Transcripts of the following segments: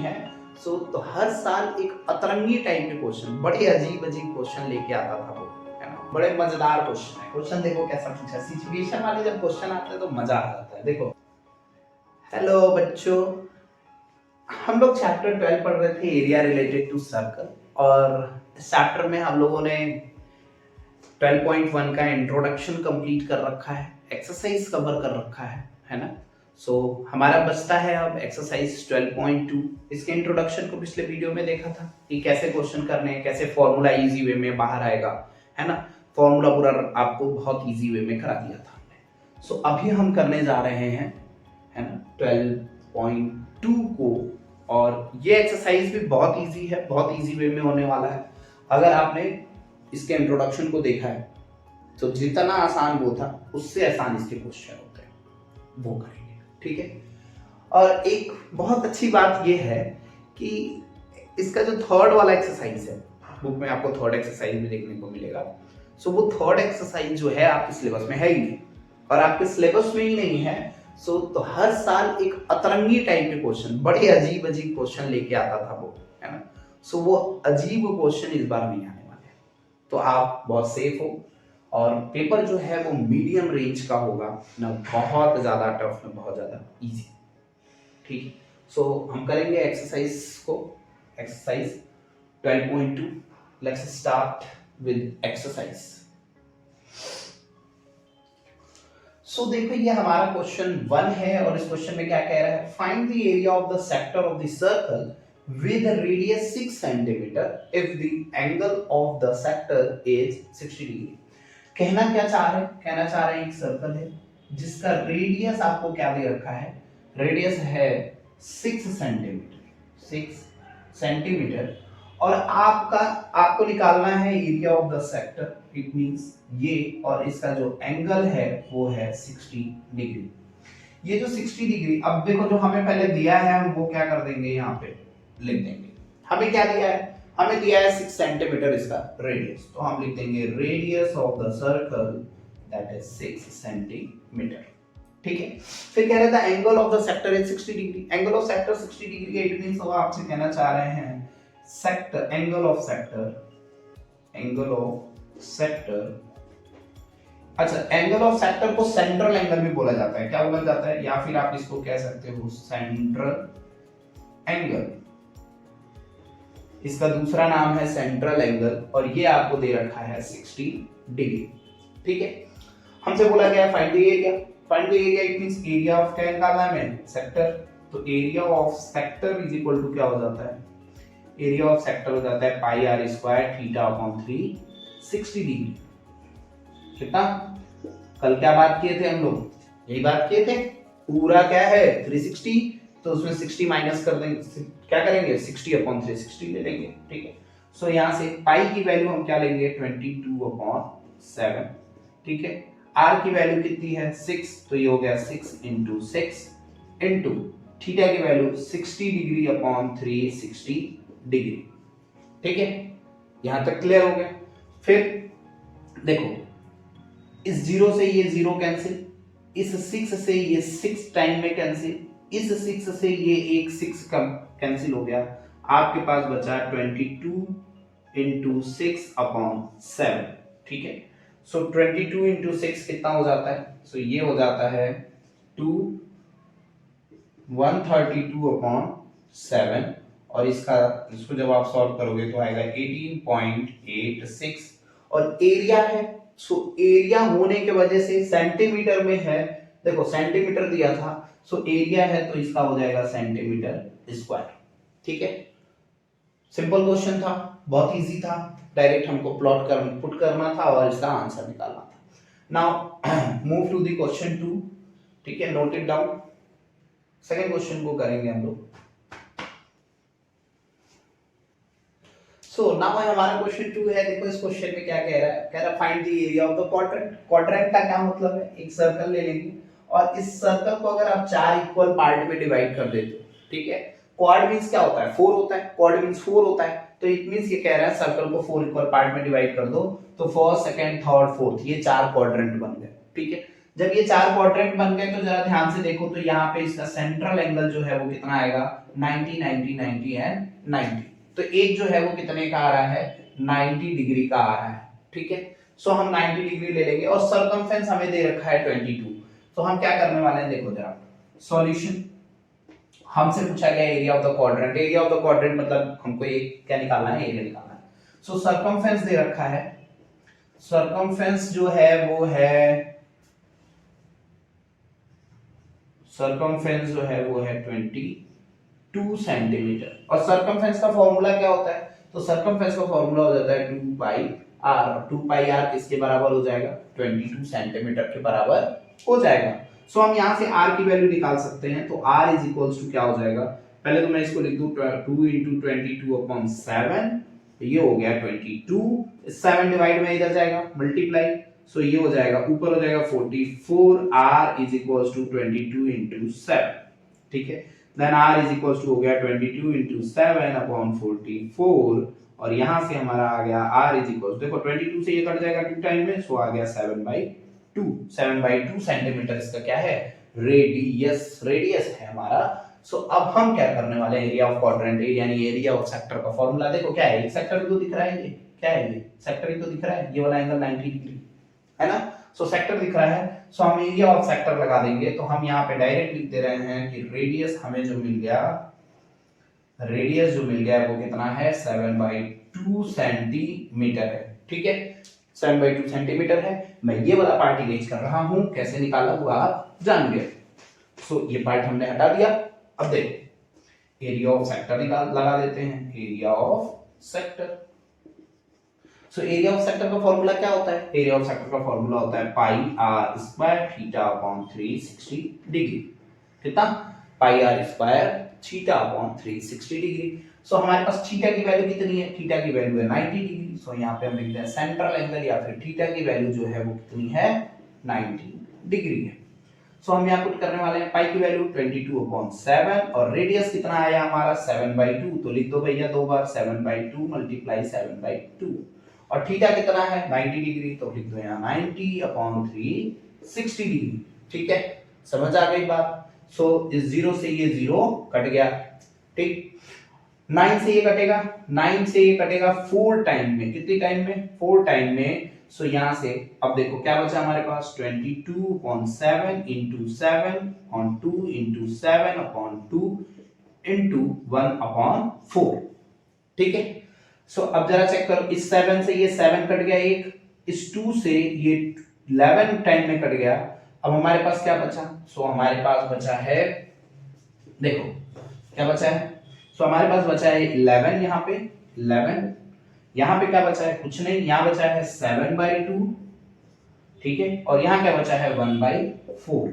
है तो हर साल एक अतरंगी टाइप के क्वेश्चन, बड़े अजीब अजीब क्वेश्चन लेके आता था वो, है ना। बड़े मजेदार क्वेश्चन है। क्वेश्चन देखो कैसा पूछा, सिचुएशन वाले जब क्वेश्चन आते हैं तो मजा आ जाता है। देखो, हेलो बच्चों, हम लोग चैप्टर 12 पढ़ रहे थे, एरिया रिलेटेड टू सर्कल। और इस चैप्टर में हम लोगों ने 12.1 का इंट्रोडक्शन कंप्लीट कर रखा है, एक्सरसाइज कवर कर रखा है ना। हमारा बचता है अब एक्सरसाइज 12.2। इसके इंट्रोडक्शन को पिछले वीडियो में देखा था कि कैसे क्वेश्चन करने हैं, कैसे फॉर्मूला इजी वे में बाहर आएगा, है ना। फॉर्मूला पूरा आपको बहुत इजी वे में करा दिया था हमने। अभी हम करने जा रहे हैं, है ना, 12.2 को। और ये एक्सरसाइज भी बहुत इजी है, बहुत इजी वे में होने वाला है। अगर आपने इसके इंट्रोडक्शन को देखा है तो जितना आसान वो था उससे आसान इसके क्वेश्चन होते हैं, वो करेंगे, ठीक है। और एक बहुत अच्छी बात ये है कि इसका जो थर्ड वाला एक्सरसाइज है, बुक में आपको थर्ड एक्सरसाइज भी देखने को मिलेगा। वो थर्ड एक्सरसाइज जो है आपके सिलेबस में है ही नहीं, और आपके सिलेबस में ही नहीं है तो हर साल एक अतरंगी टाइप के क्वेश्चन, बड़े अजीब अजीब क्वेश्चन लेके आता था वो, है ना। वो अजीब क्वेश्चन इस बार नहीं आने वाले, तो आप बहुत सेफ हो। और पेपर जो है वो मीडियम रेंज का होगा, ना बहुत ज्यादा टफ, ना बहुत ज्यादा इजी, ठीक। हम करेंगे एक्सरसाइज को, exercise 12.2। Let's start with exercise. देखो, ये हमारा क्वेश्चन 1 है, और इस क्वेश्चन में क्या कह रहा है, find the area of the sector of the circle with a radius 6 cm if the angle of the sector is 60 degree। कहना क्या चाह रहे हैं, कहना चाह रहे हैं एक सर्कल है जिसका रेडियस आपको क्या दे रखा है, रेडियस है 6 सेंटीमीटर, 6 सेंटीमीटर। और आपको निकालना है area of the sector, it means ये, और इसका जो एंगल है वो है 60 डिग्री। ये जो 60 डिग्री, अब देखो जो हमें पहले दिया है हम वो क्या कर देंगे, यहाँ पे लिख देंगे। हमें क्या दिया है, हमें दिया है 6 सेंटीमीटर इसका रेडियस, तो हम लिख देंगे radius of the circle that is 6 centimetre, ठीक है। फिर कह रहा था angle of the sector is 60 degree. Angle of sector 60 degree है, इट मींस वो आपसे कहना चाह रहे हैं sector, angle of sector, angle of sector. अच्छा, एंगल ऑफ सेक्टर को सेंट्रल एंगल भी बोला जाता है, क्या बोला जाता है, या फिर आप इसको कह सकते हो सेंट्रल एंगल। इसका दूसरा नाम है सेंट्रल एंगल, और ये आपको दे रखा है 60 डिग्री, ठीक है। हमसे बोला गया find the area. Find the area it means area of, क्या निकालना है हमें, सेक्टर। तो area of sector is equal to क्या हो जाता है, एरिया ऑफ सेक्टर हो जाता है pi R square theta upon 3, 60 degree. कितना, कल क्या बात किए थे हम लोग, यही बात किए थे, पूरा क्या है 360, तो उसमें 60 माइनस कर देंगे, क्या करेंगे 60 अपॉन 360 ले लेंगे, ठीक है। यहाँ से पाई की वैल्यू हम क्या लेंगे 22 अपॉन 7, ठीक है। आर की वैल्यू कितनी है 6, तो ये हो गया 6 इंटू 6 इंटू थीटा की वैल्यू 60 डिग्री अपॉन 360 डिग्री, ठीक है। यहां तक क्लियर हो गया। फिर देखो, इस 0 से ये 0 कैंसिल, इस 6 से ये 6 टाइम में कैंसिल, इस 6 से ये एक 6 कम कैंसिल हो गया। आपके पास बचा 22 इंटू 6 अपॉन 7, ठीक है। 22 इंटू 6 कितना हो जाता है, ये हो जाता है 132 अपॉन 7, और इसको जब आप सॉल्व करोगे तो आएगा 18.86। और एरिया है, एरिया होने के वजह से सेंटीमीटर में है, देखो सेंटीमीटर दिया था, एरिया है तो इसका हो जाएगा सेंटीमीटर स्क्वायर, ठीक है। सिंपल क्वेश्चन था, बहुत इजी था, डायरेक्ट हमको पुट करना था और इसका आंसर निकालना था। Now move to the question 2, ठीक है, note it down. Second question को करेंगे हम लोग। नाउ हमारा क्वेश्चन 2 है। देखो इस क्वेश्चन में क्या कह रहा है, कह रहा है find the area of the quadrant. Quadrant का क्या मतलब है, एक सर्कल ले लेंगे और इस सर्कल को अगर आप 4 इक्वल पार्ट में डिवाइड कर देते हो, ठीक है। क्वाड मींस क्या होता है, 4 होता है, क्वाड मींस 4 होता है, तो इट मींस ये कह रहा है सर्कल को 4 इक्वल पार्ट में डिवाइड कर दो, तो फर्स्ट, सेकंड, थर्ड, फोर्थ, ये 4 क्वाड्रेंट बन गए, ठीक है। जब ये चार क्वाड्रेंट बन गए तो जरा ध्यान से देखो, तो यहाँ पे इसका सेंट्रल एंगल जो है वो कितना आएगा, 90 90 90 एंड 90। तो एक जो है वो कितने का आ रहा है, 90 डिग्री का आ रहा है, ठीक है। सो हम 90 डिग्री ले लेंगे और सर्कमफेरेंस हमें दे रखा है 22। तो हम क्या करने वाले हैं, देखो जरा सॉल्यूशन। हमसे पूछा गया area of the quadrant, area of the quadrant मतलब हमको एक क्या निकालना है, एरिया निकालना है। सो सर्कमफेरेंस दे रखा है, सर्कमफेरेंस जो है वो है, सर्कमफेरेंस जो है वो है 22 सेंटीमीटर। और सर्कमफेरेंस का फॉर्मूला क्या होता है, तो सर्कमफेरेंस का फॉर्मूला हो जाता है 2 पाई आर। 2 पाई आर किसके बराबर हो जाएगा, 22 सेंटीमीटर के बराबर हो जाएगा। सो हम यहां से r की वैल्यू निकाल सकते हैं। तो r इज इक्वल्स टू क्या हो जाएगा, पहले तो मैं इसको लिख दूं 2 into 22 upon 7, ये हो गया 22, 7 डिवाइड में इधर जाएगा मल्टीप्लाई, सो ये हो जाएगा ऊपर हो जाएगा 44, r is equals to 22 into 7, ठीक है। Then r is equals to हो गया 22 into 7 upon 44, और यहां से हमारा आ गया r इज इक्वल्स, देखो 22 से ये कट जाएगा 2 टाइम में, सो आ गया 7/2, 7/2 सेंटीमीटर इसका क्या है, रेडियस, रेडियस है हमारा। सो अब हम क्या करने वाले हैं, एरिया ऑफ क्वाड्रेंट यानी एरिया ऑफ सेक्टर का फॉर्मूला देखो क्या है, एक सेक्टर तो दिख रहा है, ये क्या है, ये सेक्टर ही तो दिख रहा है, ये वाला एंगल 90 डिग्री है ना। सो सेक्टर दिख रहा है, सो हम एरिया ऑफ सेक्टर लगा देंगे। तो हम यहाँ पे डायरेक्ट लिख दे रहे हैं कि रेडियस हमें जो मिल गया, रेडियस जो मिल गया है वो कितना है, 7/2 सेंटीमीटर है, ठीक है। 7/2 सेंटीमीटर है। मैं ये वाला पार्ट इरेज कर रहा हूं, कैसे निकाला वो आप जान गए। सो ये पार्ट हमने हटा दिया। अब देखो एरिया ऑफ सेक्टर निकाल लगा देते हैं, area of sector. So area of sector का फॉर्मूला क्या होता है, एरिया ऑफ सेक्टर का फॉर्मूला होता है pi R square theta upon 360 degree, कितना, pi R square theta upon 360 degree. So हमारे पास थीटा की वैल्यू कितनी है, थीटा की वैल्यू है 90 डिग्री। सो यहाँ पे हम लिखते हैं सेंट्रल एंगल या फिर थीटा की वैल्यू जो है वो कितनी है, 90 डिग्री है। सो हम यहाँ पुट करने वाले हैं पाई की वैल्यू 22/7 और रेडियस कितना आया हमारा 7/2, तो लिख दो भैया दो बार 7/2 मल्टीप्लाई 7/2, और थीटा कितना है 90 डिग्री, तो लिख दो यहाँ 90/360 डिग्री, ठीक है। समझ आ गई बात। सो इस जीरो से ये जीरो कट गया, ठीक। 9 से ये कटेगा, 9 से ये कटेगा 4 टाइम में, कितनी टाइम में, 4 टाइम में। सो यहां से अब देखो क्या बचा हमारे पास, 22/7 into 7/2 into 7/2 into 1/4, ठीक है। सो अब जरा चेक करो, इस 7 से ये 7 कट गया एक, इस 2 से ये 11 टाइम में कट गया। अब हमारे पास क्या बचा, सो हमारे पास बचा है, देखो क्या बचा है, सो हमारे पास बचा है 11, यहाँ पे 11, यहाँ पे क्या बचा है, कुछ नहीं, यहाँ बचा है 7/2, ठीक है, और यहाँ क्या बचा है 1/4,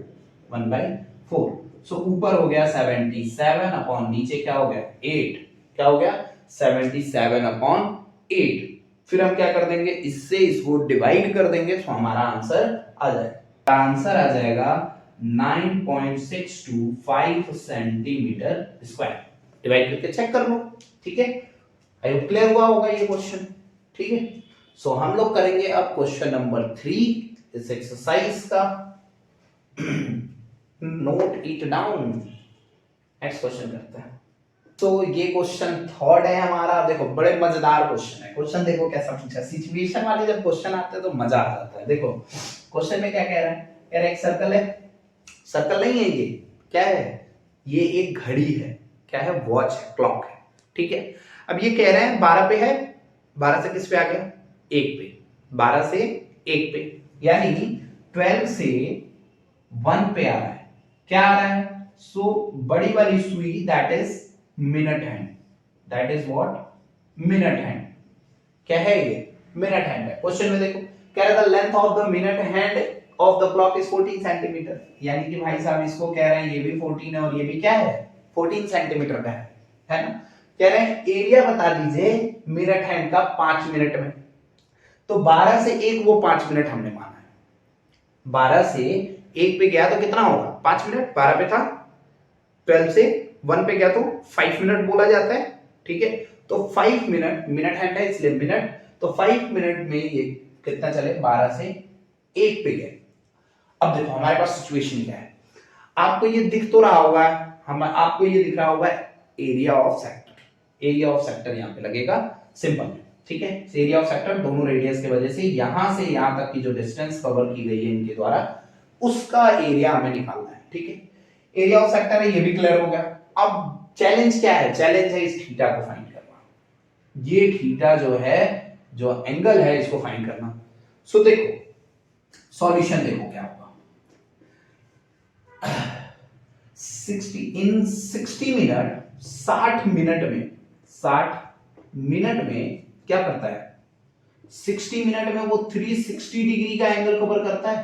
1/4। सो ऊपर हो गया 77 अपॉन नीचे क्या हो गया 8, क्या हो गया 77/8। फिर हम क्या कर देंगे, इससे इसको डिवाइड कर देंगे, तो हमारा आंसर आ जाएगा, आंसर आ जाएगा 9.625 सेंटीमीटर स्क्वायर। डिवाइड करके चेक कर लो, ठीक है। आई होप क्लियर हुआ होगा ये क्वेश्चन, ठीक है। सो हम लोग करेंगे अब क्वेश्चन नंबर 3 इस एक्सरसाइज का। Note it down, next question करते हैं। तो ये क्वेश्चन थर्ड है हमारा। देखो बड़े मजेदार क्वेश्चन है, क्वेश्चन देखो कैसा पूछा, सिचुएशन वाले जब क्वेश्चन आते हैं तो मजा आ जाता है। देखो क्वेश्चन में क्या कह रहा है, कह रहा है एक सर्कल है, सर्कल नहीं है ये, क्या है, ये एक घड़ी है, क्या है, वॉच है, क्लॉक है, ठीक है। अब ये कह रहे हैं 12 पे है, 12 से किस पे आ गया, 1 पे, 12 से 1 पे, यानी 12 से 1 पे आ रहा है, क्या आ रहा है, सो बड़ी वाली सुई that is minute hand, that is what, minute hand, क्या है ये, मिनट हैंड है। क्वेश्चन में देखो कह रहा था length of the minute hand of the clock is 14 centimetre, यानी कि भाई साहब इसको कह रहे हैं ये भी 14 है और ये भी क्या है 14 सेंटीमीटर का है ना। कह रहे हैं एरिया बता दीजिए मिनट हैंड का 5 मिनट में। तो 12 से 1 वो 5 मिनट हमने माना है, 12 से 1 पे गया तो कितना होगा 5 मिनट, 12 पे था, 12 से 1 पे गया तो 5 मिनट बोला जाता है, ठीक है। तो 5 मिनट, मिनट हैंड है इसलिए मिनट, तो 5 मिनट में ये कितना चले, 12 से 1 पे गए। अब देखो हमारे पास सिचुएशन क्या है, आपको ये दिख तो रहा होगा, आपको ये दिख रहा होगा area of sector. Area of sector यहाँ पे लगेगा सिंपल, ठीक है। एरिया ऑफ सेक्टर दोनों रेडियस की वजह से यहां से यहां तक की जो डिस्टेंस कवर की गई है इनके द्वारा, उसका एरिया हमें निकालना है, ठीक है। एरिया ऑफ सेक्टर है, ये भी क्लियर हो गया। अब चैलेंज क्या है, चैलेंज है इस थीटा को फाइंड करना। ये थीटा जो है, जो एंगल है, इसको फाइंड करना। सो देखो सॉल्यूशन देखो क्या होगा। 60 मिनट, 60 मिनट में क्या करता है, 60 मिनट में वो 360 डिग्री का एंगल कवर करता है।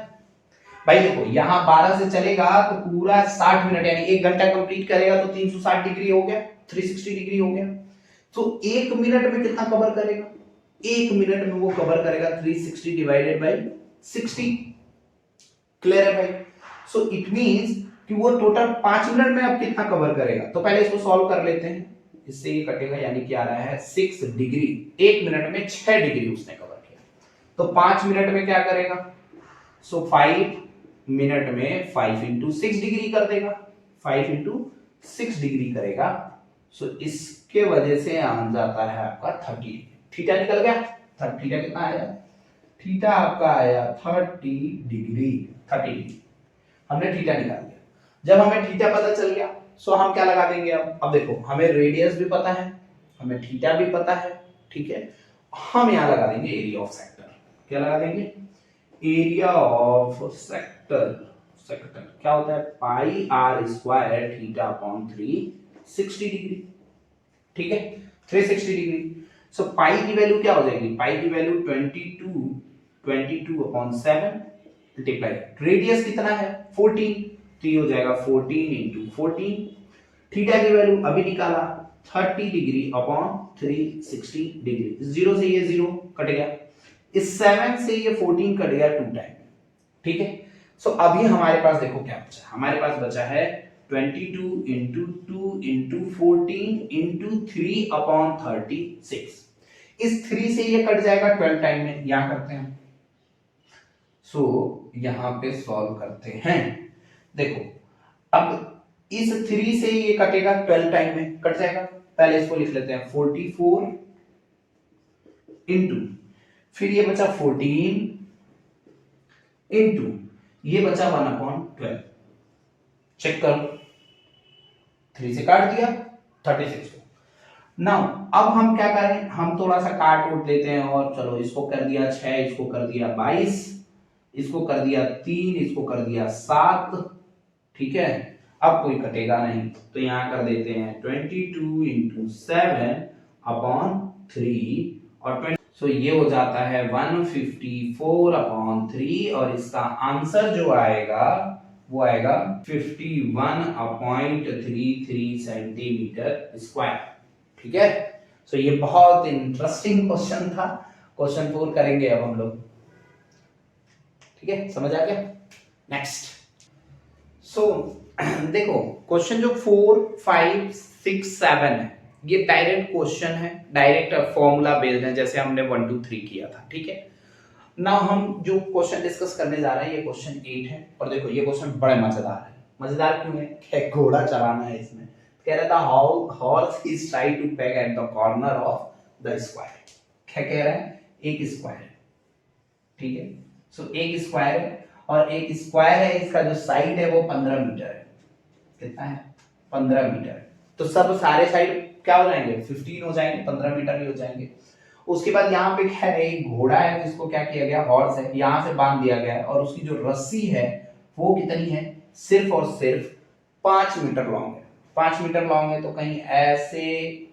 भाई देखो यहां 12 से चलेगा तो पूरा 60 मिनट यानी 1 घंटा कंप्लीट करेगा तो 360 डिग्री हो गया, 360 डिग्री हो गया। तो 1 मिनट में कितना कवर करेगा, 1 मिनट में वो कवर करेगा 360 डिवाइडेड बाय 60। क्लियर है भाई? सो इट मींस कि वो टोटल 5 मिनट में अब कितना कवर करेगा। तो पहले इसको सॉल्व कर लेते हैं, इससे ये कटेगा यानी कि आ रहा है 6 डिग्री। 1 मिनट में 6 डिग्री उसने कवर किया, तो 5 मिनट में क्या करेगा, सो 5 मिनट में 5 इंटू 6 डिग्री कर देगा, 5 इंटू 6 डिग्री करेगा। सो इसके वजह से आ जाता है आपका 30। थीटा निकल गया, थीटा कितना आया, थीटा आपका आया 30 डिग्री। 30 डिग्री हमने थीटा निकाल दिया। जब हमें थीटा पता चल गया, सो हम क्या लगा देंगे, अब देखो हमें रेडियस भी पता है, हमें थीटा भी पता है, ठीक है। हम यहां लगा देंगे एरिया ऑफ सेक्टर। क्या लगा देंगे, एरिया ऑफ सेक्टर। सेक्टर क्या होता है, pi R square theta upon 360 degree, ठीक है, 360 डिग्री। सो पाई की वैल्यू क्या हो जाएगी, पाई की वैल्यू 22 अपॉन 7 मल्टीप्लाई, रेडियस कितना है 14, तो ये हो जाएगा 14 इंटू 14। थीटा की वैल्यू अभी निकाला 30 डिग्री अपॉन 360 डिग्री। 0 से ये 0 कट गया, इस 7 से ये 14 कट गया 2 टाइम, ठीक है। सो अभी हमारे पास देखो क्या बचा, हमारे पास बचा है 22 इंटू 2 इंटू 14 इंटू 3 अपॉन 36। इस 3 से ये कट जाएगा 12 टाइम में, यहां करते हैं। सो यहां पे सॉल्व करते हैं। देखो अब इस 3 से ये कटेगा 12 टाइम में, कट जाएगा। पहले इसको लिख लेते हैं 44 इंटू, फिर ये बचा 14 इंटू, ये बचा 1/12। चेक करो, 3 से काट दिया 36 को। नाउ अब हम क्या करें, हम थोड़ा सा काट उठ लेते हैं, और चलो इसको कर दिया 6, इसको कर दिया 22, इसको कर दिया 3, इसको कर दिया 7, ठीक है। अब कोई कटेगा नहीं, तो यहां कर देते हैं 22 इंटू 7 अपॉन 3 और 20। सो ये हो जाता है 154 अपॉन 3, और इसका आंसर जो आएगा वो आएगा 51.33 सेंटीमीटर स्क्वायर, ठीक है। सो ये बहुत इंटरेस्टिंग क्वेश्चन था। क्वेश्चन 4 करेंगे अब हम लोग, ठीक है, समझ आ गया। नेक्स्ट, सो देखो क्वेश्चन जो 4, 5, 6, 7 है, ये डायरेक्ट क्वेश्चन है, डायरेक्ट फॉर्मूला बेस्ड है, जैसे हमने 1, 2, 3 किया था, ठीक है ना। हम जो क्वेश्चन डिस्कस करने जा रहे हैं ये क्वेश्चन 8 है, और देखो ये क्वेश्चन बड़े मजेदार है। मजेदार क्यों है, क्या घोड़ा चलाना है इसमें। कह रहा था how horse is try to peg at the corner of the square. क्या कह रहा है, एक स्क्वायर है, ठीक है। सो एक स्क्वायर है, और एक स्क्वायर है, इसका जो साइड है वो 15 मीटर है। कितना है, 15 मीटर। तो सब सारे साइड क्या हो जाएंगे, 15 हो जाएंगे, 15 मीटर ही हो जाएंगे। उसके बाद यहाँ पे क्या है, एक घोड़ा है जिसको क्या किया गया, हॉर्स है, यहाँ से बांध दिया गया है, और उसकी जो रस्सी है वो कितनी है, सिर्फ और सिर्फ 5 मीटर लॉन्ग है। 5 मीटर लॉन्ग है, तो कहीं ऐसे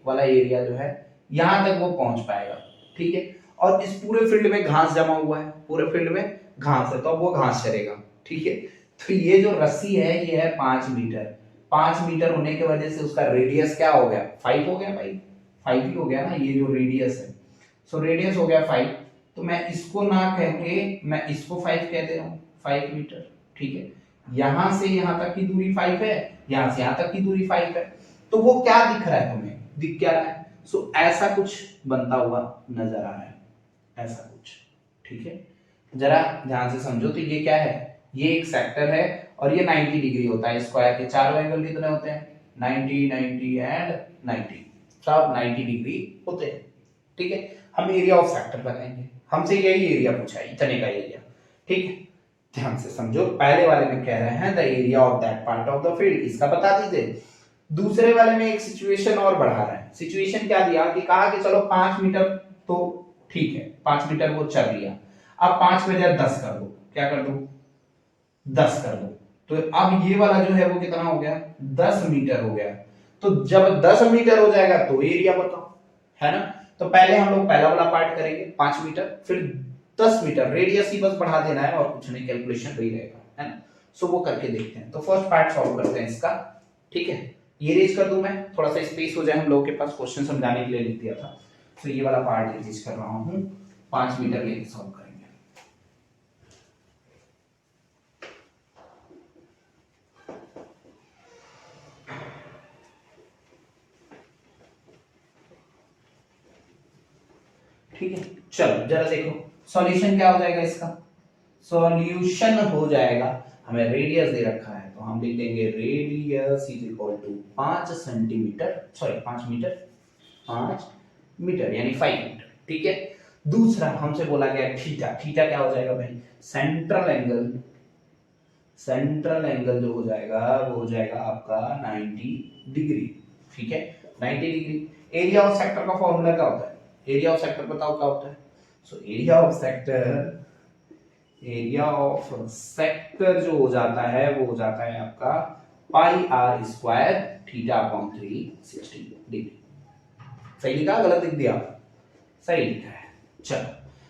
वाला एरिया जो है यहां तक वो पहुंच पाएगा, ठीक है। और इस पूरे फील्ड में घास जमा हुआ है, पूरे फील्ड में घास है, तो अब वो घास चरेगा, ठीक है। तो ये जो रस्सी है ये है 5 मीटर। 5 मीटर होने की वजह से उसका रेडियस क्या हो गया, 5 हो गया भाई, 5 ही हो गया ना, ये जो रेडियस है। सो रेडियस हो गया 5, तो मैं इसको ना कह के मैं इसको 5 कह दे रहा हूं, 5 मीटर, ठीक है। यहां से यहां तक की दूरी 5 है, यहां से यहां तक की दूरी 5 है। तो वो क्या दिख रहा है तुम्हें, दिख क्या रहा है, सो ऐसा कुछ बनता हुआ नजर आ रहा है, ऐसा कुछ, ठीक है। जरा ध्यान से समझो, तो ये क्या है, ये एक सेक्टर है और ये 90 डिग्री होता है। स्क्वायर के चारों एंगल कितने होते हैं? 90, 90 एंड 90, सब 90 डिग्री होते हैं। ठीक है, हम एरिया ऑफ सेक्टर लगाएंगे, हमसे यही एरिया पूछा है, इतने का एरिया। ठीक है, ध्यान से समझो, पहले वाले में कह रहे हैं the area of that part of the field, इसका बता दीजिए। दूसरे वाले में एक सिचुएशन और बढ़ा रहा है। सिचुएशन क्या दिया कि कहा कि चलो 5 मीटर तो ठीक है, 5 मीटर वो चल लिया, अब 5 में 10 कर दो, क्या कर दो? 10 कर दो। तो अब ये वाला जो है वो कितना हो गया? 10 मीटर हो गया। तो जब 10 मीटर हो जाएगा तो एरिया बताओ, है ना? तो पहले हम लोग पहला वाला पार्ट करेंगे 5 मीटर, फिर 10 मीटर, रेडियस ही बस बढ़ा देना है और कुछ नहीं, कैलकुलेशन वही रहेगा, है ना? सो वो करके देखते हैं। तो फर्स्ट पार्ट सॉल्व करते हैं इसका। ठीक है, ये रेज कर दूं मैं, थोड़ा सा स्पेस हो जाए हम लोगों के पास, क्वेश्चन समझाने के लिए लिख दिया था। तो ये वाला पार्ट रेज कर रहा हूं, 5 मीटर लेके सॉल्व करेंगे। ठीक है, चलो जरा देखो सॉल्यूशन क्या हो जाएगा इसका। सॉल्यूशन हो जाएगा, हमें रेडियस दे रखा है तो हम लिख देंगे radius is equal to 5 centimetre, sorry 5 metre, 5 metre यानी 5 मीटर। ठीक है, दूसरा हमसे बोला गया थीटा। थीटा क्या हो जाएगा भाई? सेंट्रल एंगल, सेंट्रल एंगल जो हो जाएगा वो हो जाएगा आपका 90 डिग्री। ठीक है, 90 डिग्री। एरिया ऑफ सेक्टर का फॉर्मूला क्या होता है? एरिया ऑफ सेक्टर बताओ क्या होता है? So area of sector, area of sector जो हो जाता है वो हो जाता है आपका pi R square theta upon 360 degree. सही लिखा, गलत लिख दिया? सही लिखा है। चलो,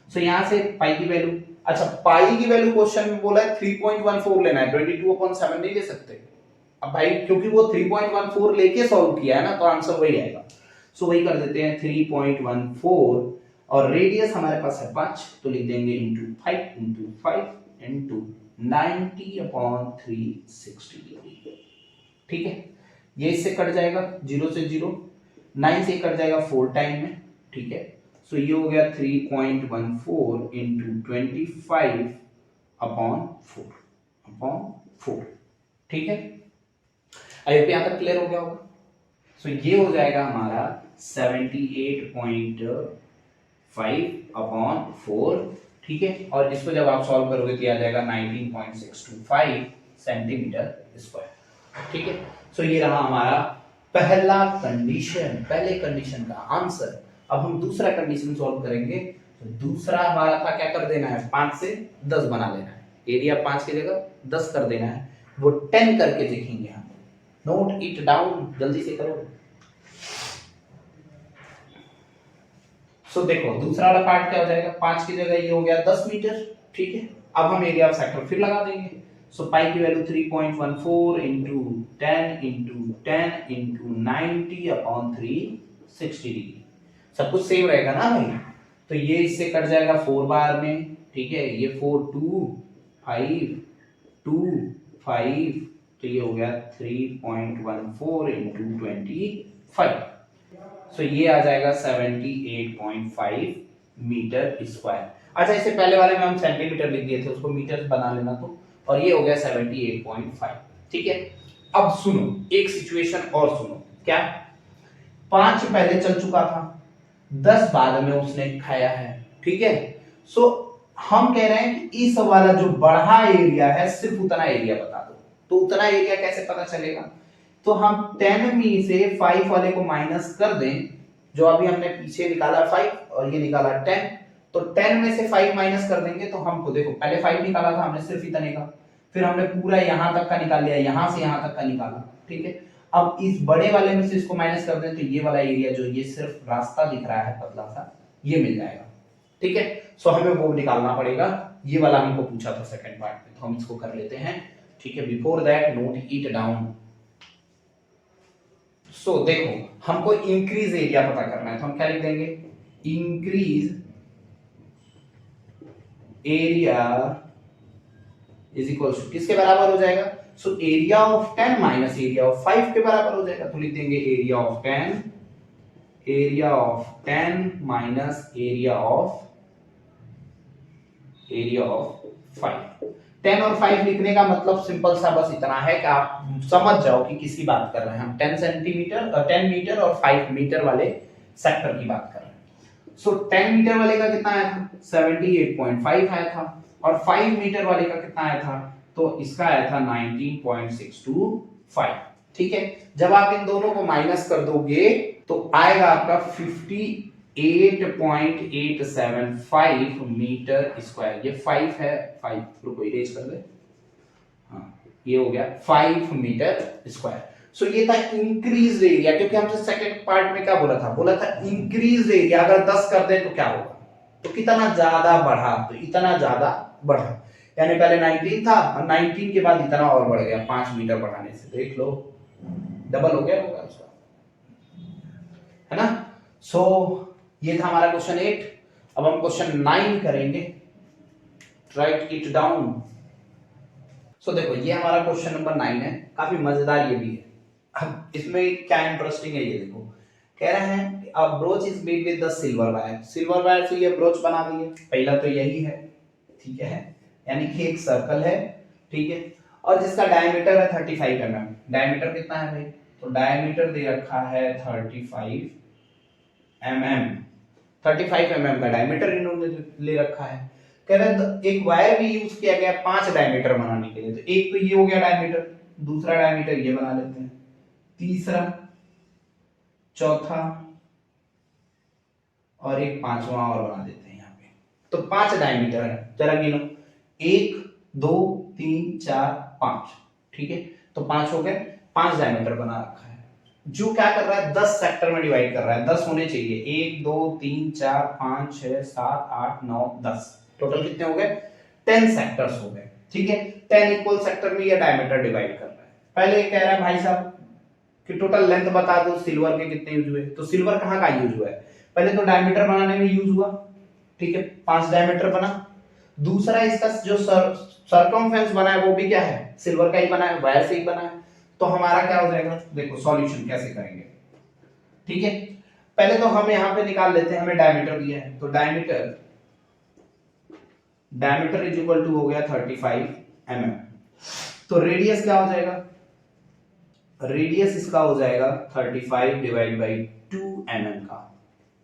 सो यहां से पाई की वैल्यू, अच्छा पाई की वैल्यू क्वेश्चन में बोला है 3.14 लेना है, 22/7 नहीं ले सकते। अब भाई क्योंकि वो 3.14 लेके सॉल्व किया है ना, तो आंसर वही आएगा। सो वही कर देते हैं 3.14, और रेडियस हमारे पास है 5, तो लिख देंगे इंटू 5 इंटू 90 अपॉन 360 डिग्री। ठीक है, ये इससे कट जाएगा, 0 से 0, 9 से कट जाएगा 4 टाइम में। ठीक है, सो ये हो गया 3.14 इंटू 25 अपॉन 4। ठीक है, आई होप यहां तक क्लियर हो गया होगा। सो ये हो जाएगा हमारा 78.5 अपॉन 4। ठीक है, और इसको जब आप सॉल्व करोगे तो आ जाएगा 19.625 सेंटीमीटर स्क्वायर। ठीक है, सो ये रहा हमारा पहला कंडीशन, पहले कंडीशन का आंसर। अब हम दूसरा कंडीशन सॉल्व करेंगे। तो दूसरा हमारा था क्या कर देना है, 5 से 10 बना लेना है, एरिया 5 की जगह 10 कर देना है, वो 10 करके देखेंगे हम। नोट इट डाउन, जल्दी से करो। सो देखो दूसरा वाला पार्ट क्या हो जाएगा, 5 की जगह ये हो गया 10 मीटर। ठीक है, अब हम एरिया ऑफ सेक्टर फिर लगा देंगे। सो पाई की value 3.14 into 10 into 10 into 90 upon 360 degree. सब कुछ सेम रहेगा ना भाई, तो ये इससे कट जाएगा 4 बार में। ठीक है, ये 4 2 5 2 5, तो ये हो गया 3.14 इंटू 25। सो ये आ जाएगा 78.5 मीटर स्क्वायर। अच्छा, इससे पहले वाले में हम सेंटीमीटर लिख दिए थे, उसको मीटर बना लेना तो, और ये हो गया 78.5। ठीक है, अब सुनो एक सिचुएशन और सुनो। क्या? 5 पहले चल चुका था, 10 बाद में उसने खाया है। ठीक है, सो हम कह रहे हैं कि इस वाला जो बढ़ा एरिया है सिर्फ उतना एरिया बता दो। तो उतना एरिया कैसे पता चलेगा? तो हम 10 में से 5 वाले को माइनस कर दें, जो अभी हमने पीछे निकाला 5 और ये निकाला 10, तो 10 में से 5 माइनस कर देंगे तो हमको देखो पहले 5 निकाला था हमने सिर्फ इतने का, फिर हमने पूरा यहां तक का निकाल लिया, यहां से यहां तक का निकाला। ठीक है, अब इस बड़े वाले में से इसको माइनस कर दें तो ये वाला एरिया जो ये सिर्फ रास्ता दिख रहा है पतला सा, ये मिल जाएगा। ठीक है, सो हमें वो निकालना पड़ेगा, ये वाला हमको पूछा था सेकंड पार्ट में, तो हम इसको कर लेते हैं। ठीक है, before that note it down. So देखो हमको इंक्रीज एरिया पता करना है, तो हम क्या लिख देंगे, increase area is equal to किसके बराबर हो जाएगा? So area of 10 minus area of 5 के बराबर हो जाएगा। तो लिख देंगे area of 10, area of 10 minus area of 5। 10 और 5 लिखने का मतलब सिंपल सा बस इतना है कि आप समझ जाओ कि किसकी बात कर रहे हैं हम। 10 सेंटीमीटर 10 मीटर और 5 मीटर वाले सेक्टर की बात कर रहे हैं। सो 10 मीटर वाले का कितना आया था 78.5 आया था, और 5 मीटर वाले का कितना आया था, तो इसका आया था 19.625। ठीक है, जब आप इन दोनों को माइनस कर दोगे तो आएगा आपका 58.875 मीटर स्क्वायर। ये 5 है, 5 रुको इरेज कर दे, हाँ ये हो गया 5 मीटर स्क्वायर। सो ये था इंक्रीज एरिया, क्योंकि हमसे सेकंड पार्ट में क्या बोला था इंक्रीज एरिया अगर 10 कर दे तो क्या होगा, तो कितना ज्यादा बढ़ा, तो इतना ज्यादा बढ़ा, यानी पहले 19 था और 19 के बाद इतना और बढ़ गया 5 मीटर बढ़ाने से, देख लो डबल हो गया होगा उसका, है ना। सो ये था हमारा क्वेश्चन 8। अब हम क्वेश्चन 9 करेंगे, राइट इट डाउन। सो देखो ये हमारा क्वेश्चन नंबर 9 है, काफी मजेदार ये भी है। अब इसमें क्या इंटरेस्टिंग है ये देखो, कह रहे हैं a brooch is made with the silver wire. Silver wire से ये ब्रोच बना दिए, पहला तो यही है, ठीक है, यानी कि एक सर्कल है, ठीक है, और जिसका डायमीटर है 35 mm। डायमीटर कितना है भाई, तो डायमीटर दे रखा है 35 mm। 35 mm का डायमीटर इन्होंने ले रखा है। कह रहे हैं एक वायर भी यूज किया गया 5 डायमीटर बनाने के लिए, तो एक तो ये हो गया डायमीटर, दूसरा डायमीटर ये बना लेते हैं, तीसरा, चौथा और एक पांचवा और बना देते हैं यहाँ पे। तो 5 डायमीटर है, जरा गिनो 1 2 3 4 5, ठीक है, तो 5 हो गए, 5 डायमीटर बना रखा है। जो क्या कर रहा है 10 सेक्टर में डिवाइड कर रहा है, 10 होने चाहिए, 1 2 3 4 5 6 7 8 9 10, टोटल कितने हो गए 10 सेक्टर्स हो गए, ठीक है। 10 इक्वल सेक्टर में ये डायमीटर डिवाइड कर रहा है। पहले ये कह रहा है भाई साहब कि टोटल लेंथ बता दो सिल्वर के कितने यूज हुए, तो सिल्वर कहाँ का यूज हुआ है, पहले तो डायमीटर बनाने में यूज हुआ, ठीक है, 5 डायमीटर बना। दूसरा इसका जो सर्कमफेरेंस बना है वो भी क्या है सिल्वर का ही बना है, वायर से ही बना है। तो हमारा क्या हो जाएगा, देखो सॉल्यूशन कैसे करेंगे, ठीक है। पहले तो हम यहां पे निकाल लेते हैं, हमें डायमीटर दिया है, तो डायमीटर इज इक्वल टू हो गया 35 mm। तो रेडियस क्या हो जाएगा, रेडियस इसका हो जाएगा 35 डिवाइड बाई 2 mm का,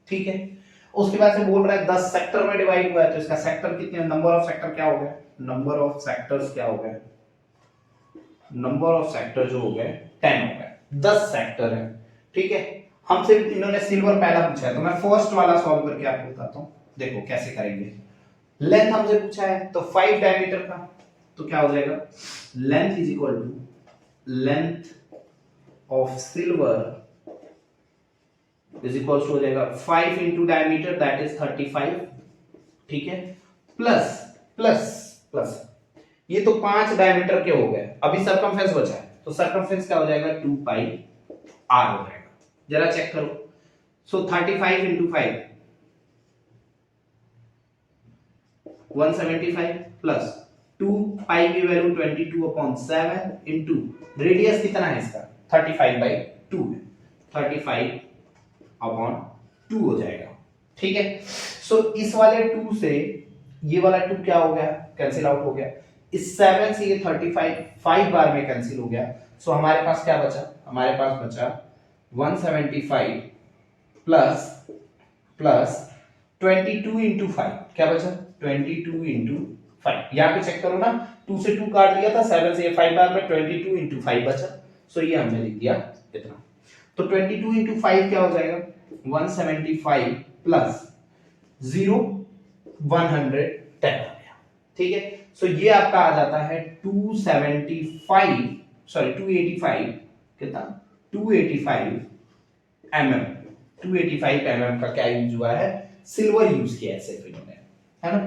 ठीक है। उसके बाद से बोल रहा है 10 सेक्टर में डिवाइड हुआ है, तो इसका सेक्टर कितने, नंबर ऑफ सेक्टर क्या हो गया, नंबर ऑफ सेक्टर्स क्या हो गए, नंबर ऑफ सेक्टर जो हो गए 10 हो गए, 10 सेक्टर है, ठीक है। हमसे इन्होंने सिल्वर पहला पूछा है, तो मैं फर्स्ट वाला सॉल्व करके आपको बताता हूं, देखो कैसे करेंगे। लेंथ हमसे पूछा है तो 5 डायमीटर का, तो क्या हो जाएगा, length is equal to length of silver is equal to हो जाएगा 5 इंटू डायमीटर दैट इज 35, ठीक है, प्लस प्लस प्लस ये तो 5 डायमीटर के हो गए, अभी सरकमफेरेंस बचा है, तो सरकमफेरेंस क्या हो जाएगा 2 पाई आर हो जाएगा, जरा चेक करो। सो 35 इंटू 5 175 प्लस 2 पाई की वैल्यू 22/7 इंटू रेडियस कितना है इसका 35/2 है, 35/2 हो जाएगा, ठीक है। सो इस वाले 2 से ये वाला 2 क्या हो गया, कैंसिल आउट हो गया, इस 7 से ये 35 5 बार में कैंसिल हो गया। सो हमारे पास क्या बचा, हमारे पास बचा 175 प्लस प्लस 22 इंटू 5, क्या बचा 22 इंटू 5, यहाँ पे चेक करो ना, 2 से 2 काट दिया था, 7 से 5 बार में 22 इंटू 5 बचा, सो ये हमने लिख दिया इतना। तो 22 इंटू 5 क्या हो जाएगा 175 प्लस 0 110 आ गया, ठीक है। सो ये आपका आ जाता है 285 कितना 285 mm, 285 mm का क्या यूज हुआ है, सिल्वर यूज किया है सिर्फ इन्होंने, है ना।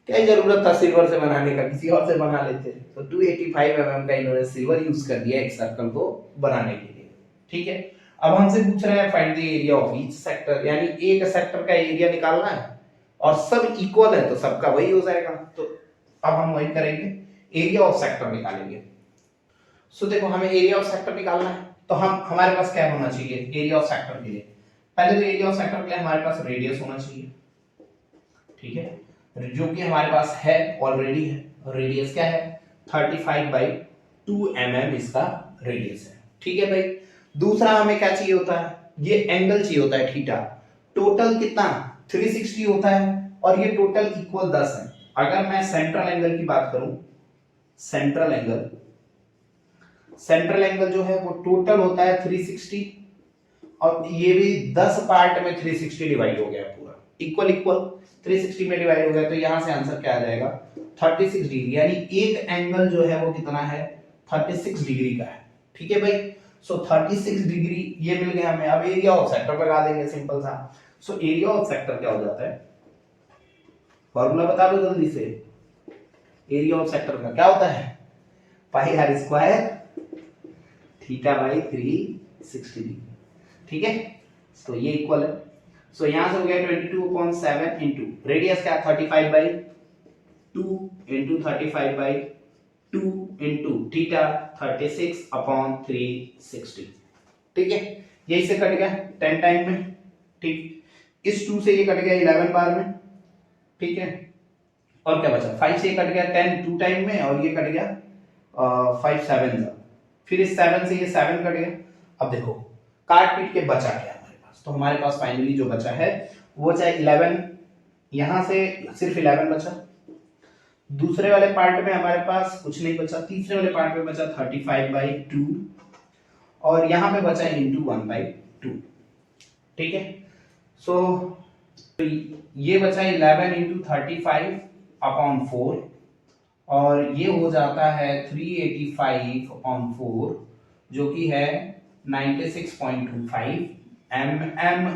क्या जरूरत था सिल्वर से बनाने का, किसी और से बना लेते, तो 285 mm का इन्होंने सिल्वर यूज कर दिया एक सर्कल को बनाने के लिए, ठीक है। अब हमसे पूछ रहे हैं find the area of each sector, यानी एक सेक्टर का एरिया निकालना है और सब इक्वल है तो सबका वही हो जाएगा, तो अब हम वही करेंगे, एरिया ऑफ सेक्टर निकालेंगे। सो देखो हमें एरिया ऑफ सेक्टर निकालना है, तो हम हमारे पास क्या होना चाहिए एरिया ऑफ सेक्टर के लिए, पहले तो एरिया ऑफ सेक्टर के लिए हमारे पास रेडियस होना चाहिए, ठीक है, जो कि हमारे पास है ऑलरेडी है, और रेडियस क्या है 35/2 mm इसका रेडियस है। ठीक है भाई। दूसरा हमें क्या चाहिए होता है, ये एंगल चाहिए होता है थीटा। टोटल कितना 360 होता है और ये टोटल इक्वल 10 है। अगर मैं सेंट्रल एंगल की बात करूं, सेंट्रल एंगल जो है वो टोटल होता है 360 और ये भी 10 पार्ट में 360 डिवाइड हो गया पूरा इक्वल 360 में डिवाइड हो गया। तो यहां से आंसर क्या आ जाएगा 36 डिग्री, यानी एक एंगल जो है वो कितना है 36 डिग्री का है। ठीक है भाई। सो 36 डिग्री ये मिल गया हमें। अब एरिया ऑफ सेक्टर लगा देंगे सिंपल सा। सो एरिया ऑफ सेक्टर क्या हो जाता है, फॉर्मूला बता दो जल्दी से। एरिया ऑफ सेक्टर का क्या होता है pi R square theta by 360 degree. ठीक है। तो ये इक्वल है। सो यहां से हो गया 22/7 इंटू रेडियस क्या 35/2 इंटू 35/2 इंटू थीटा 36/360। ठीक है। यही से कट गया 10 टाइम में। ठीक, इस 2 से ये कट गया 11 बार में। ठीक है। और क्या बचा 5 से ये कट गया 10 2 टाइम में और ये कट गया 5 7 जा। फिर इस 7 से ये 7 कट गया। अब देखो काट पीट के बचा क्या हमारे पास, तो हमारे पास फाइनली जो बचा है वो चाहे 11, यहां से सिर्फ 11 बचा। दूसरे वाले पार्ट में हमारे पास कुछ नहीं बचा। तीसरे वाले पार्ट में बचा 35/2 और यहां पे बचा इंटू 1/2। ठीक है। सो ये बचा 11 इंटू 35/4 और ये हो जाता है 385/4 जो कि है 96.25 mm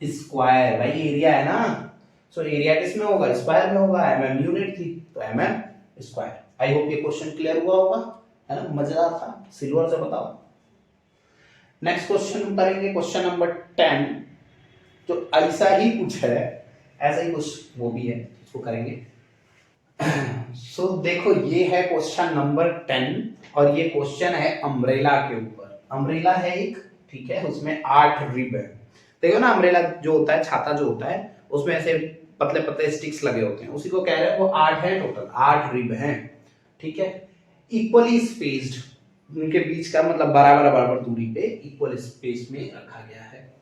स्क्वायर। भाई एरिया है ना, सो एरिया किस में होगा स्क्वायर में होगा, mm यूनिट थी तो mm स्क्वायर। आई होप ये क्वेश्चन क्लियर हुआ होगा, है ना, मजेदार था, सिल्वर से बताओ। नेक्स्ट क्वेश्चन करेंगे क्वेश्चन नंबर 10 जो ऐसा ही कुछ है, ऐसा ही कुछ वो भी है, इसको करेंगे। सो देखो ये है क्वेश्चन नंबर 10 और ये क्वेश्चन है अम्ब्रेला के ऊपर। अम्ब्रेला है एक, ठीक है, उसमें 8 रिब है। देखो ना अम्ब्रेला जो होता है, छाता जो होता है, उसमें ऐसे पतले पतले स्टिक्स लगे होते हैं, उसी को कह रहे हैं। वो 8 है, टोटल 8 रिब हैं। ठीक है। इक्वली स्पेस्ड, उनके बीच का मतलब बराबर बराबर दूरी पे इक्वल स्पेस में रखा गया है।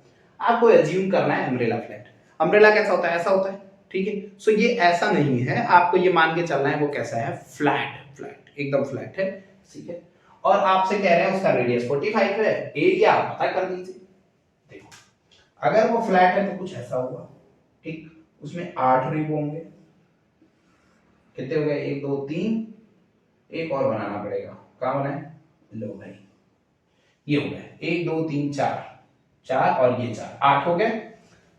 आपको एज्यूम करना है अम्ब्रेला फ्लैट। अम्ब्रेला कैसा होता है, ऐसा होता है। ठीक है। सो ये ऐसा नहीं है, आपको ये मान के चलना है वो कैसा है, फ्लैट एकदम फ्लैट है। ठीक है। और आपसे कह रहे हैं उसका रेडियस 45 है, एरिया आप पता कर लीजिए। देखो अगर वो फ्लैट है तो कुछ ऐसा होगा। ठीक, उसमें 8 रिब होंगे। कितने हो गए 1 2 3, एक और बनाना पड़ेगा। कहां बनाए, लो भाई ये हो गया 1 2 3 4 और ये 4, 8 हो गए।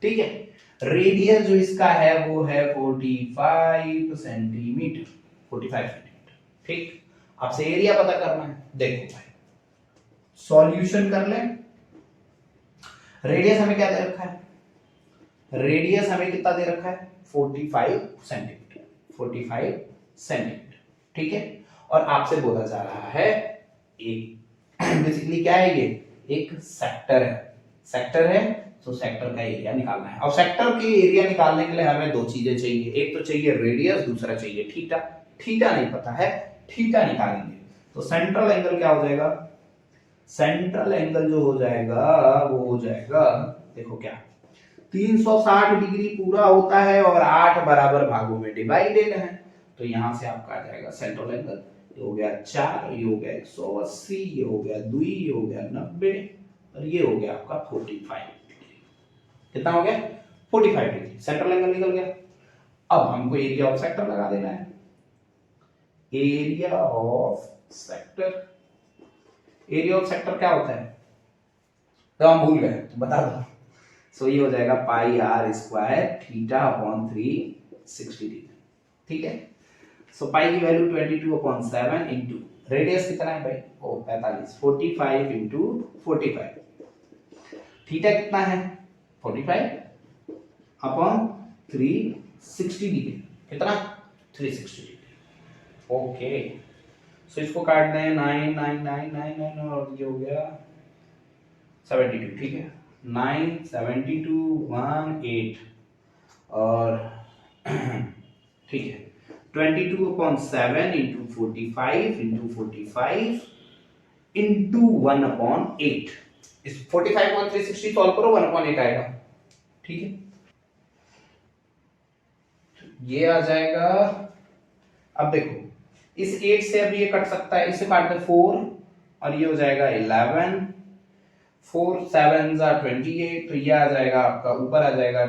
ठीक है। रेडियस जो इसका है वो है 45 सेंटीमीटर, 45 सेंटीमीटर। ठीक, आपसे एरिया पता करना है। देखो भाई सॉल्यूशन कर लें। रेडियस हमें क्या दे रखा है, रेडियस हमें कितना दे रखा है 45 सेंटीमीटर, 45 सेंटीमीटर। ठीक है। और आपसे बोला जा रहा है एक बेसिकली क्या है, ये एक सेक्टर है। तो सेक्टर का एरिया निकालना है। अब सेक्टर के एरिया निकालने के लिए हमें दो चीजें चाहिए, एक तो चाहिए रेडियस, दूसरा चाहिए थीटा। थीटा नहीं पता है, थीटा निकालेंगे। तो सेंट्रल एंगल क्या हो जाएगा, सेंट्रल एंगल जो हो जाएगा वो हो जाएगा, देखो क्या 360 डिग्री पूरा होता है और 8 बराबर भागों में डिवाइडेड है। तो यहां से आपका आ जाएगा सेंट्रल एंगल, ये हो गया 4, ये हो गया 180, ये हो गया 2, ये हो गया 90 और ये हो गया आपका 45 डिग्री। कितना हो गया 45 डिग्री, सेंट्रल एंगल निकल गया। अब हमको एरिया ऑफ सेक्टर लगा देना है। Area of sector, area of sector क्या होता है, तो हम भूल गए तो बता दो। सो ये हो जाएगा pi R square theta upon 360 degree. ठीक है। सो पाई की वैल्यू 22/7 इंटू रेडियस कितना है भाई, ओ 45, 45 इंटू 45। थीटा कितना है 45 अपॉन 360 डिग्री, कितना 360 डिग्री। ओके। सो इसको काट दें 9 9 9 9 9 और ये हो गया 72। ठीक है, 9 72 1 8 और ठीक है 22/7 into 45 into 45 into 1/8। इस 45/360 सॉल्व करो, 1/8 आएगा। ठीक है, ये आ जाएगा। अब देखो इस 8 से अब ये कट सकता है, इसे काट दे 4 और ये हो जाएगा 11, 4 7 28, तो ये आ जाएगा आपका, ऊपर आ जाएगा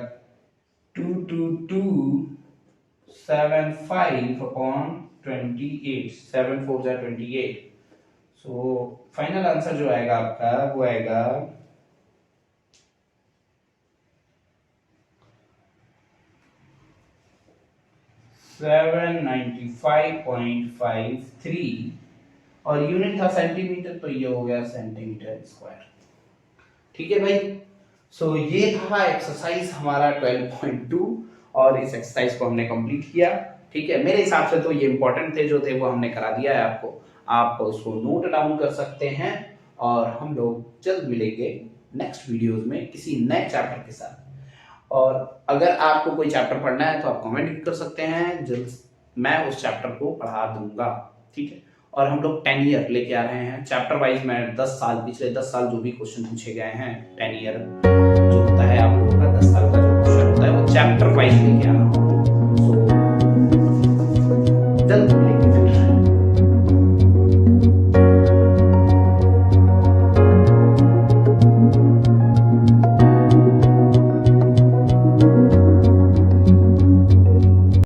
2275/28, 7 4 28। सो फाइनल आंसर जो आएगा आपका वो आएगा 795.53 और यूनिट था सेंटीमीटर, तो ये हो गया सेंटीमीटर स्क्वायर। ठीक है भाई, सो ये था एक्सरसाइज हमारा 12.2 और इस एक्सरसाइज को हमने कंप्लीट किया। ठीक है, मेरे हिसाब से तो ये इंपॉर्टेंट थे जो थे वो हमने करा दिया है आपको। आप उसको नोट डाउन कर सकते हैं और हम लोग जल्द मिलेंगे नेक्स्ट वीडियोस में किसी नए चैप्टर के साथ। और अगर आपको कोई चैप्टर पढ़ना है तो आप कमेंट भी कर सकते हैं, जल्द मैं उस चैप्टर को पढ़ा दूंगा। ठीक है, और हम लोग 10 ईयर लेके आ रहे हैं चैप्टर वाइज। मैं 10 साल, पिछले 10 साल जो भी क्वेश्चन पूछे गए हैं 10 ईयर जो होता है आप लोगों का 10 साल का जो क्वेश्चन होता है वो चैप्टर वाइज लेके आ रहा हूँ।